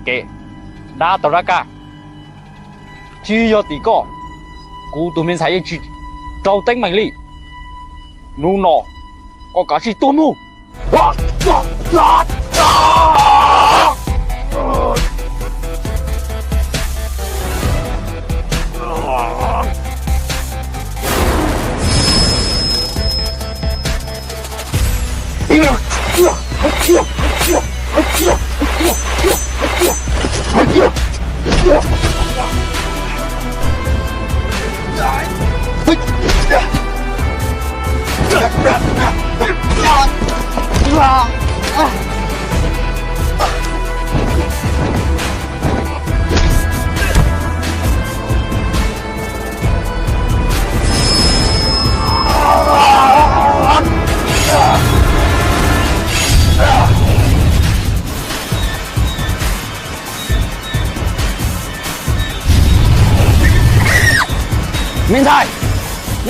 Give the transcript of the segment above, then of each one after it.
kệ đã tao ra cả chỉ do tí cú tụi mình thấy chỉ trâu tính mày đi nu nọ có cả chỉ tôm mu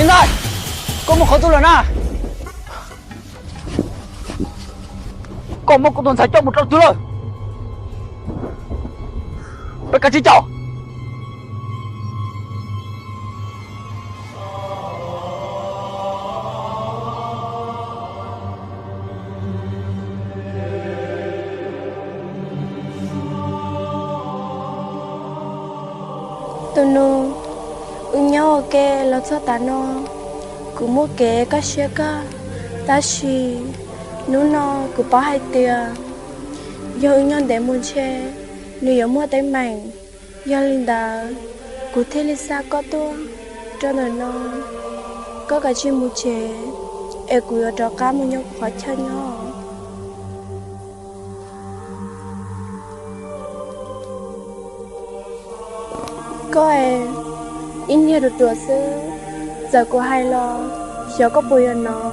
Minh Thái, có một khẩu tu lần à? Có một con tuần sai cho 100 thứ rồi. Bây cả chi cháu. Tôi nô nhau cái là sao ta nó cũng mua cái cá xe cá ta xì nó cũng bỏ hai tiền giờ nhau để mua xe nếu mua tay mảnh giờ linh đã cũng thế là sao có tôi cho nên nó có cả chuyện mua xe em cũng ở đó cá mua nhau khó chơi nhau có em in nhiều được đồ sứ giờ cô hay lo giờ có bùi nó